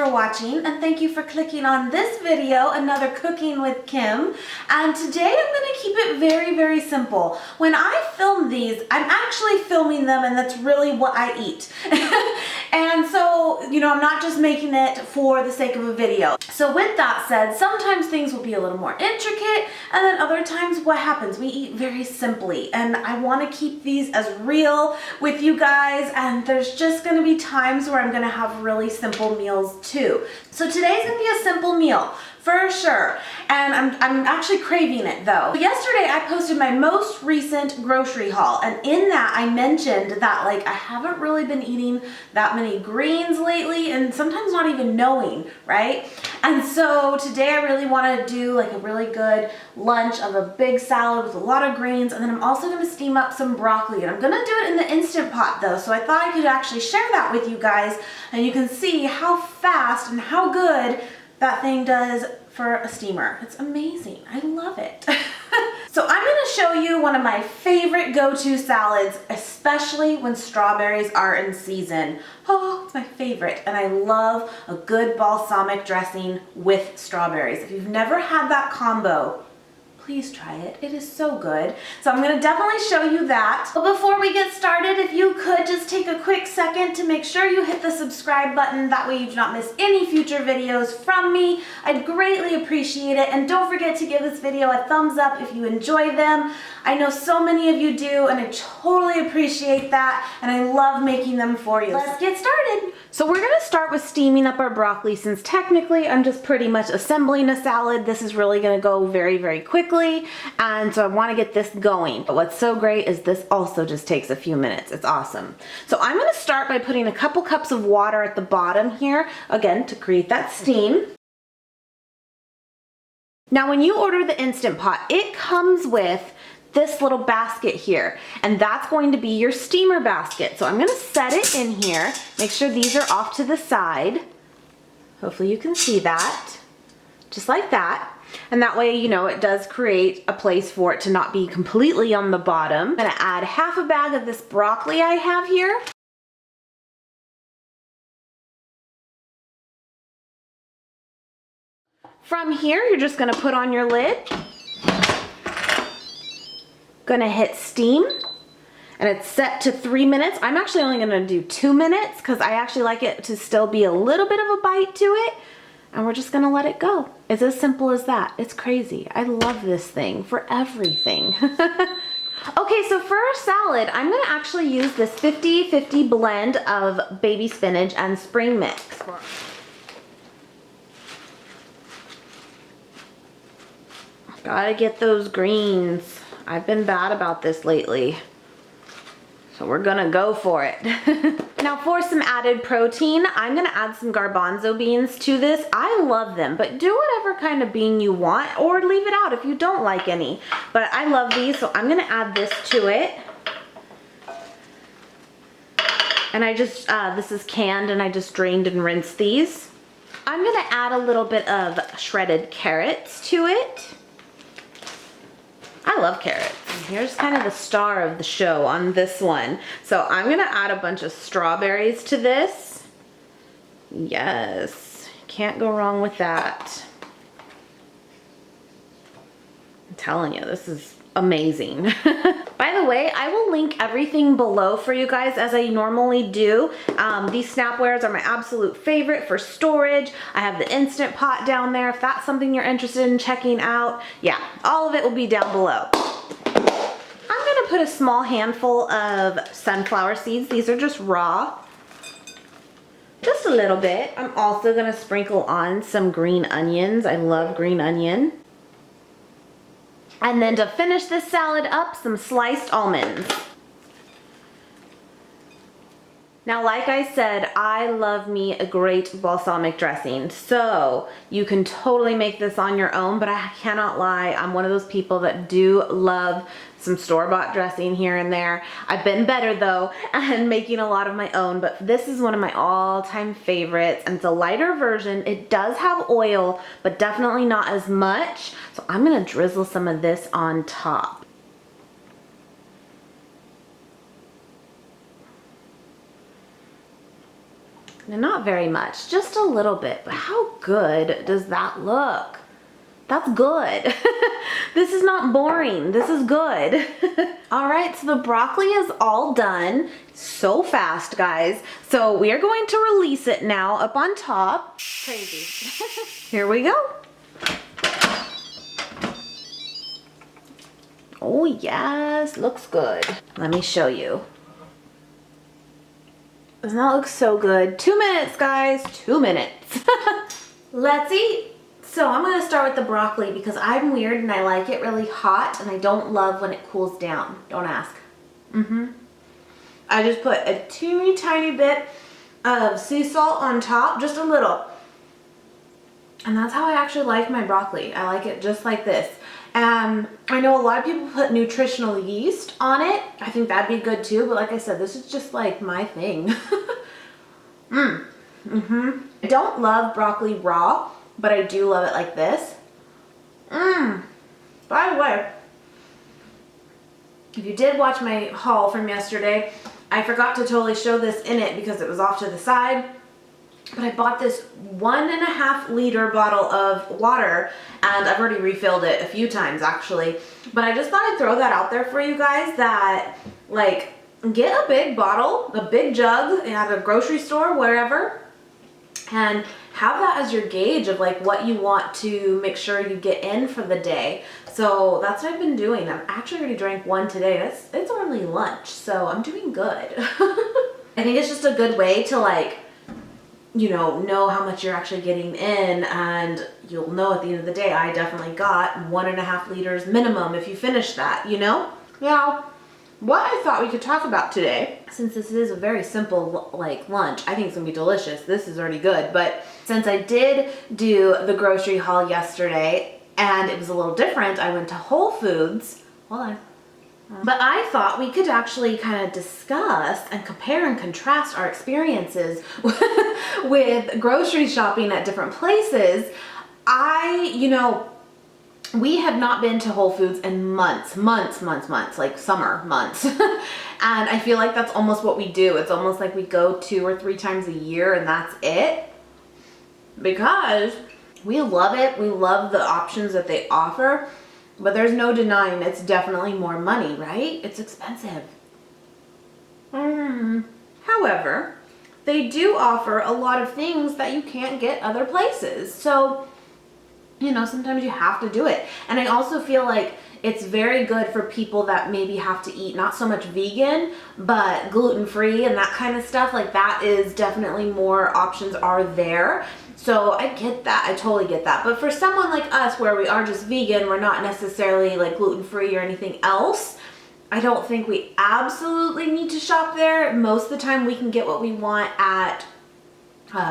for watching, and thank you for clicking on this video, another Cooking with Kim. And today I'm going to keep it very, very simple. When I film these, I'm actually filming them, and that's really what I eat. And so, you know, I'm not just making it for the sake of a video. So with that said, sometimes things will be a little more intricate, and then other times what happens? We eat very simply, and I want to keep these as real with you guys, and there's just going to be times where I'm going to have really simple meals too. So today's going to be a simple meal for sure, and I'm actually craving it though. Yesterday I posted my most recent grocery haul, and in that I mentioned that like I haven't really been eating that many greens lately, and sometimes not even knowing, right? And so today I really want to do like a really good lunch of a big salad with a lot of greens, and then I'm also going to steam up some broccoli, and I'm going to do it in the Instant Pot though, so I thought I could actually share that with you guys, and you can see how fast and how good that thing does for a steamer. It's amazing. I love it. So I'm going to show you one of my favorite go-to salads, especially when strawberries are in season. Oh, it's my favorite. And I love a good balsamic dressing with strawberries. If you've never had that combo, please try it. It is so good. So I'm going to definitely show you that. But before we get started, if you could just take a quick second to make sure you hit the subscribe button. That way you do not miss any future videos from me. I'd greatly appreciate it. And don't forget to give this video a thumbs up if you enjoy them. I know so many of you do, and I totally appreciate that. And I love making them for you. Let's get started. So we're going to start with steaming up our broccoli, since technically I'm just pretty much assembling a salad. This is really going to go very, very quickly, and so I want to get this going. But what's so great is this also just takes a few minutes. It's awesome. So I'm going to start by putting a couple cups of water at the bottom here, again, to create that steam. Now when you order the Instant Pot, it comes with this little basket here, and that's going to be your steamer basket. So I'm going to set it in here. Make sure these are off to the side. Hopefully you can see that. Just like that. And that way, you know, it does create a place for it to not be completely on the bottom. I'm going to add half a bag of this broccoli I have here. From here, you're just going to put on your lid. Gonna hit steam, and it's set to 3 minutes. I'm actually only gonna do 2 minutes because I actually like it to still be a little bit of a bite to it, and we're just gonna let it go. It's as simple as that. It's crazy. I love this thing for everything. Okay, so for our salad, I'm gonna actually use this 50-50 blend of baby spinach and spring mix. Gotta get those greens. I've been bad about this lately, so we're gonna go for it. Now for some added protein, I'm gonna add some garbanzo beans to this. I love them, but do whatever kind of bean you want, or leave it out if you don't like any. But I love these, so I'm gonna add this to it. And I just, this is canned, and I just drained and rinsed these. I'm gonna add a little bit of shredded carrots to it. I love carrots. And here's kind of the star of the show on this one. So I'm gonna add a bunch of strawberries to this. Yes, can't go wrong with that. I'm telling you, this is amazing. By the way, I will link everything below for you guys as I normally do. These snapwares are my absolute favorite for storage. I have the Instant Pot down there if that's something you're interested in checking out. Yeah, all of it will be down below. I'm gonna put a small handful of sunflower seeds. These are just raw. Just a little bit. I'm also gonna sprinkle on some green onions. I love green onion. And then to finish this salad up, some sliced almonds. Now, like I said, I love me a great balsamic dressing, so you can totally make this on your own, but I cannot lie, I'm one of those people that do love some store-bought dressing here and there. I've been better though, and making a lot of my own, but this is one of my all-time favorites, and it's a lighter version. It does have oil, but definitely not as much, so I'm gonna drizzle some of this on top. Not very much, just a little bit, but how good does that look? That's good. This is not boring, this is good. All right, so the broccoli is all done. So fast, guys. So we are going to release it now up on top. Crazy. Here we go. Oh yes, looks good. Let me show you. Doesn't that look so good? 2 minutes, guys, 2 minutes. Let's eat. So I'm gonna start with the broccoli because I'm weird and I like it really hot and I don't love when it cools down. Don't ask. I just put a teeny tiny bit of sea salt on top, just a little. And that's how I actually like my broccoli. I like it just like this. I know a lot of people put nutritional yeast on it. I think that'd be good too, but like I said, this is just like my thing. I don't love broccoli raw, but I do love it like this. By the way, if you did watch my haul from yesterday, I forgot to totally show this in it because it was off to the side. But I bought this 1.5 liter bottle of water and I've already refilled it a few times actually. But I just thought I'd throw that out there for you guys that like get a big bottle, a big jug at a grocery store, wherever, and have that as your gauge of like what you want to make sure you get in for the day. So that's what I've been doing. I've actually already drank one today. It's only lunch, so I'm doing good. I think it's just a good way to like, you know how much you're actually getting in, and you'll know at the end of the day, I definitely got 1.5 liters minimum if you finish that, you know? Now, what I thought we could talk about today, since this is a very simple like lunch, I think it's gonna be delicious. This is already good, but since I did do the grocery haul yesterday and it was a little different, I went to Whole Foods. Hold on. But I thought we could actually kind of discuss and compare and contrast our experiences with grocery shopping at different places. We have not been to Whole Foods in months, like summer months. And I feel like that's almost what we do. It's almost like we go 2 or 3 times a year and that's it. Because we love it. We love the options that they offer. But there's no denying it's definitely more money, right? It's expensive. However, they do offer a lot of things that you can't get other places. So, you know, sometimes you have to do it. And I also feel like it's very good for people that maybe have to eat not so much vegan, but gluten-free and that kind of stuff. Like that is definitely more options are there. So I get that, I totally get that. But for someone like us where we are just vegan, we're not necessarily like gluten-free or anything else, I don't think we absolutely need to shop there. Most of the time we can get what we want at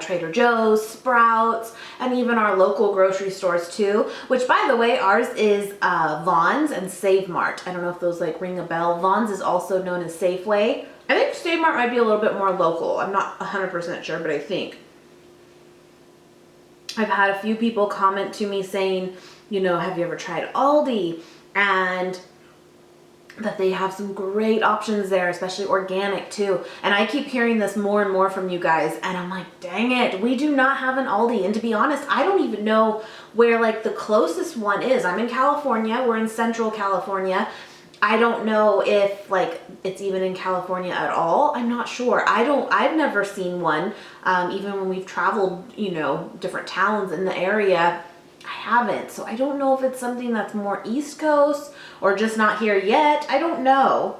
Trader Joe's, Sprouts, and even our local grocery stores too, which by the way, ours is Vons and Save Mart. I don't know if those like ring a bell. Vons is also known as Safeway. I think Save Mart might be a little bit more local. I'm not 100% sure, but I think. I've had a few people comment to me saying, you know, have you ever tried Aldi? And that they have some great options there, especially organic too. And I keep hearing this more and more from you guys, and I'm like, dang it, we do not have an Aldi. And to be honest, I don't even know where like the closest one is. I'm in California, we're in Central California. I don't know if like it's even in California at all. I'm not sure. I've never seen one. Even when we've traveled, you know, different towns in the area, I haven't. So I don't know if it's something that's more East Coast or just not here yet. I don't know.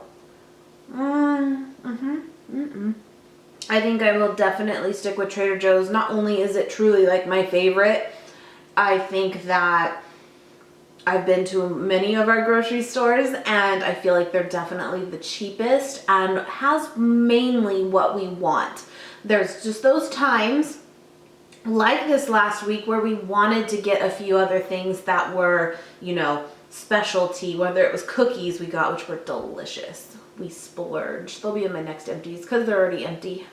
I think I will definitely stick with Trader Joe's. Not only is it truly like my favorite, I think that I've been to many of our grocery stores and I feel like they're definitely the cheapest and has mainly what we want. There's just those times like this last week where we wanted to get a few other things that were, you know, specialty, whether it was cookies we got, which were delicious. We splurged. They'll be in my next empties because they're already empty.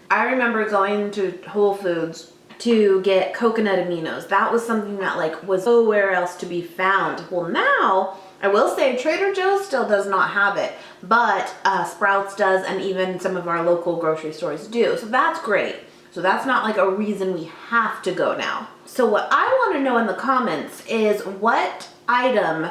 I remember going to Whole Foods to get coconut aminos. That was something that like was nowhere else to be found. Well, now I will say Trader Joe's still does not have it, but Sprouts does, and even some of our local grocery stores do. So that's great. So that's not like a reason we have to go now. So what I want to know in the comments is what item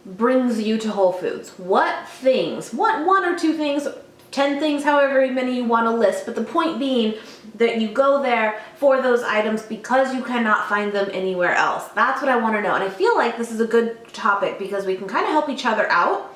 brings you to Whole Foods? What things? What 1 or 2 things, 10 things, however many you want to list. But the point being that you go there for those items because you cannot find them anywhere else. That's what I want to know. And I feel like this is a good topic because we can kind of help each other out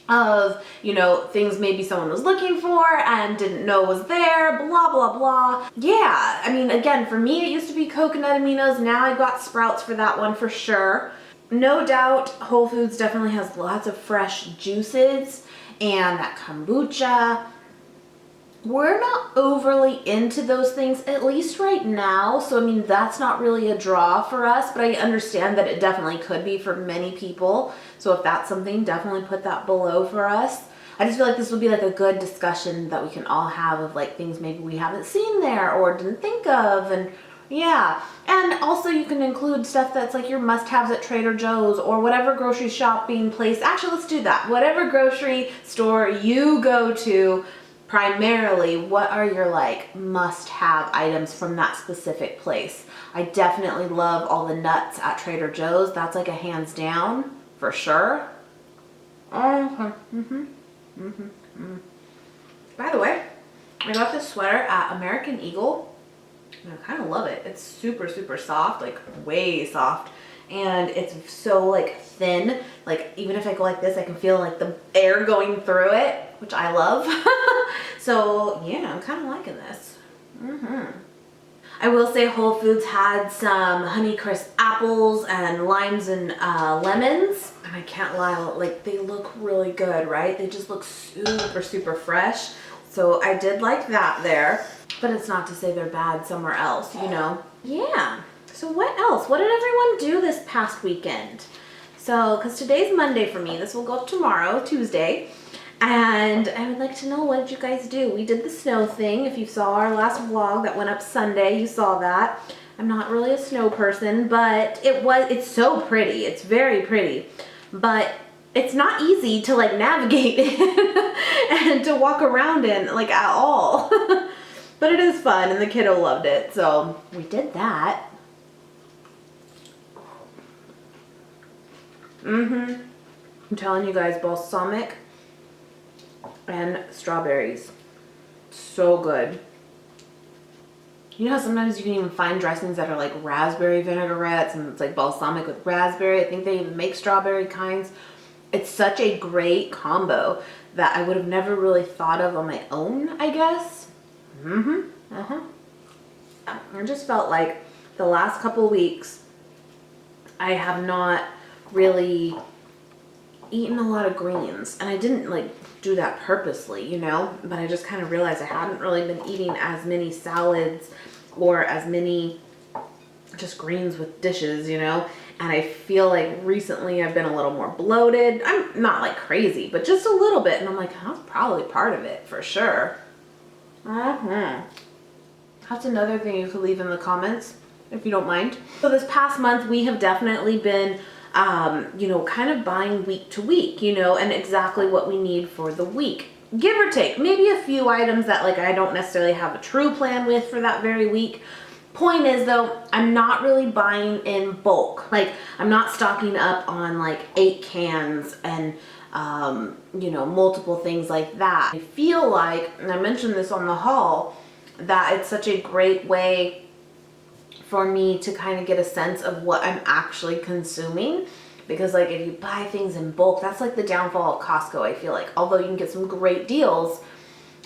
of, you know, things maybe someone was looking for and didn't know was there, blah, blah, blah. Yeah, I mean, again, for me, it used to be coconut aminos. Now I got Sprouts for that one for sure. No doubt, Whole Foods definitely has lots of fresh juices and that kombucha. We're not overly into those things, at least right now. So, I mean, that's not really a draw for us, but I understand that it definitely could be for many people. So if that's something, definitely put that below for us. I just feel like this would be like a good discussion that we can all have of like things maybe we haven't seen there or didn't think of. And yeah, and also you can include stuff that's like your must-haves at Trader Joe's or whatever grocery shopping place. Actually, let's do that. Whatever grocery store you go to, primarily, what are your like must-have items from that specific place? I definitely love all the nuts at Trader Joe's. That's like a hands down for sure. By the way, I got this sweater at American Eagle. And I kind of love it. It's super, super soft, like way soft. And it's so like thin, like even if I go like this, I can feel like the air going through it, which I love. So yeah, I'm kind of liking this. I will say Whole Foods had some Honeycrisp apples and limes and lemons. And I can't lie, like they look really good, right? They just look super, super fresh. So I did like that there, but it's not to say they're bad somewhere else, you know? Yeah. So what else? What did everyone do this past weekend? So, because today's Monday for me, this will go up tomorrow, Tuesday. And I would like to know, what did you guys do? We did the snow thing. If you saw our last vlog that went up Sunday, you saw that. I'm not really a snow person, but it's so pretty. It's very pretty. But it's not easy to like navigate and to walk around in like at all. But it is fun and the kiddo loved it. So we did that. I'm telling you guys, balsamic and strawberries. So good. You know how sometimes you can even find dressings that are like raspberry vinaigrettes and it's like balsamic with raspberry. I think they even make strawberry kinds. It's such a great combo that I would have never really thought of on my own, I guess. I just felt like the last couple weeks I have not really eaten a lot of greens, and I didn't like do that purposely, you know, but I just kind of realized I hadn't really been eating as many salads or as many just greens with dishes, you know, and I feel like recently I've been a little more bloated. I'm not like crazy, but just a little bit, and I'm like, that's probably part of it for sure. That's another thing you could leave in the comments if you don't mind. So this past month we have definitely been you know, kind of buying week to week, you know, and exactly what we need for the week. Give or take, maybe a few items that like I don't necessarily have a true plan with for that very week. Point is though, I'm not really buying in bulk. Like I'm not stocking up on like 8 cans and you know, multiple things like that. I feel like, and I mentioned this on the haul, that it's such a great way for me to kind of get a sense of what I'm actually consuming, because like if you buy things in bulk, that's like the downfall of Costco. I feel like although you can get some great deals,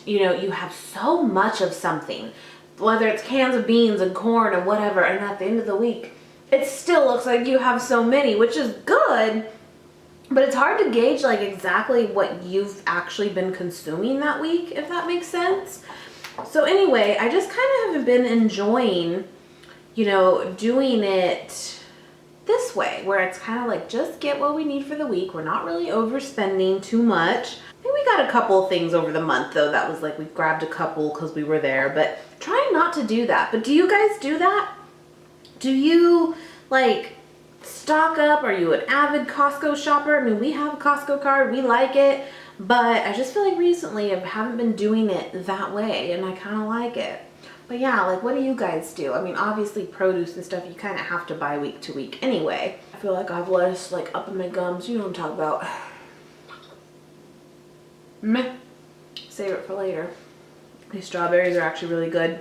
you know, you have so much of something, whether it's cans of beans and corn and whatever, and at the end of the week it still looks like you have so many, which is good, but it's hard to gauge like exactly what you've actually been consuming that week, if that makes sense. So anyway, I just kind of have been enjoying, you know, doing it this way, where it's kind of like just get what we need for the week. We're not really overspending too much. I think we got a couple of things over the month though that was like we grabbed a couple because we were there, but trying not to do that. But do you guys do that? Do you like stock up? Are you an avid Costco shopper? I mean, we have a Costco card, we like it, but I just feel like recently I haven't been doing it that way and I kind of like it. But yeah, like what do you guys do? I mean, obviously produce and stuff you kind of have to buy week to week anyway. I feel like I have lettuce like up in my gums, you know what I'm talking about. Meh. Save it for later. These strawberries are actually really good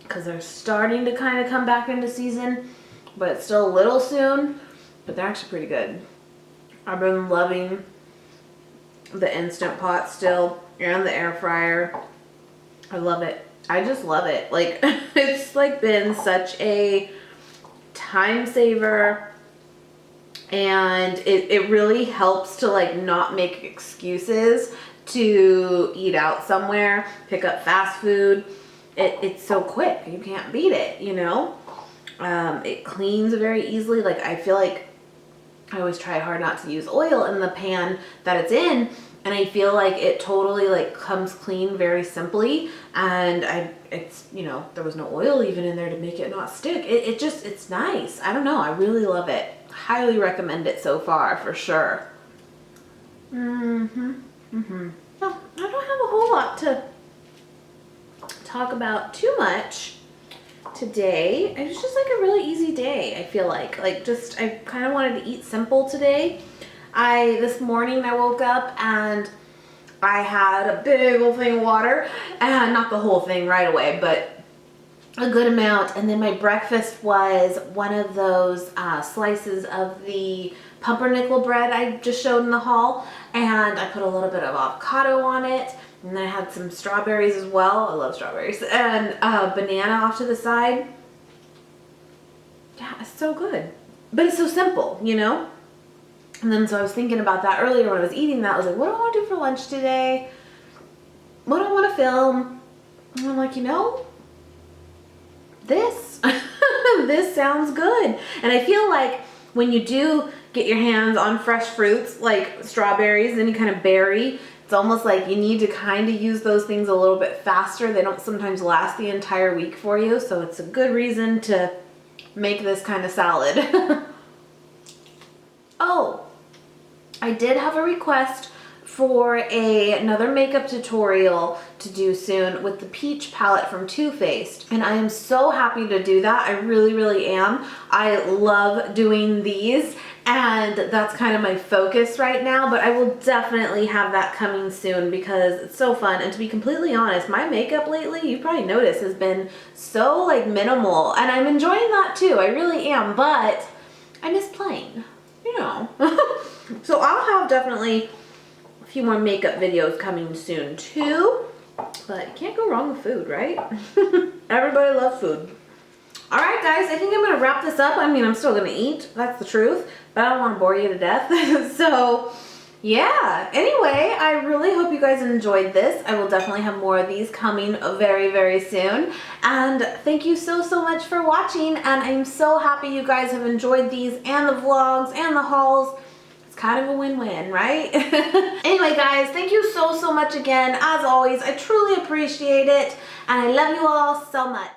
because they're starting to kind of come back into season, but it's still a little soon, but they're actually pretty good. I've been loving the Instant Pot still and the air fryer. I love it. I just love it. Like it's like been such a time saver, and it really helps to like not make excuses to eat out somewhere, pick up fast food. It's so quick, you can't beat it, you know. It cleans very easily. Like I feel like I always try hard not to use oil in the pan that it's in, and I feel like it totally like comes clean very simply, and it's, you know, there was no oil even in there to make it not stick. It's nice. I don't know, I really love it. Highly recommend it so far for sure. Well, I don't have a whole lot to talk about too much today. It was just like a really easy day. I feel like just I kind of wanted to eat simple today. This morning I woke up and I had a big old thing of water, and not the whole thing right away, but a good amount. And then my breakfast was one of those slices of the pumpernickel bread I just showed in the haul, and I put a little bit of avocado on it, and then I had some strawberries as well. I love strawberries. And banana off to the side. Yeah, it's so good, but it's so simple, you know. And then so I was thinking about that earlier when I was eating that. I was like, what do I want to do for lunch today? What do I want to film? And I'm like, you know, this this sounds good. And I feel like when you do get your hands on fresh fruits like strawberries, any kind of berry, it's almost like you need to kind of use those things a little bit faster. They don't sometimes last the entire week for you, so it's a good reason to make this kind of salad. Oh, I did have a request for another makeup tutorial to do soon with the peach palette from Too Faced, and I am so happy to do that. I really, really am. I love doing these, and that's kind of my focus right now, but I will definitely have that coming soon because it's so fun. And to be completely honest, my makeup lately, you probably noticed, has been so like minimal, and I'm enjoying that too. I really am, but I miss playing, you know. So I'll have definitely a few more makeup videos coming soon too, but you can't go wrong with food, right? Everybody loves food. All right, guys, I think I'm gonna wrap this up. I mean, I'm still gonna eat, that's the truth, but I don't wanna bore you to death. So yeah, anyway, I really hope you guys enjoyed this. I will definitely have more of these coming very, very soon. And thank you so, so much for watching. And I'm so happy you guys have enjoyed these and the vlogs and the hauls. It's kind of a win-win, right? Anyway, guys, thank you so, so much again. As always, I truly appreciate it. And I love you all so much.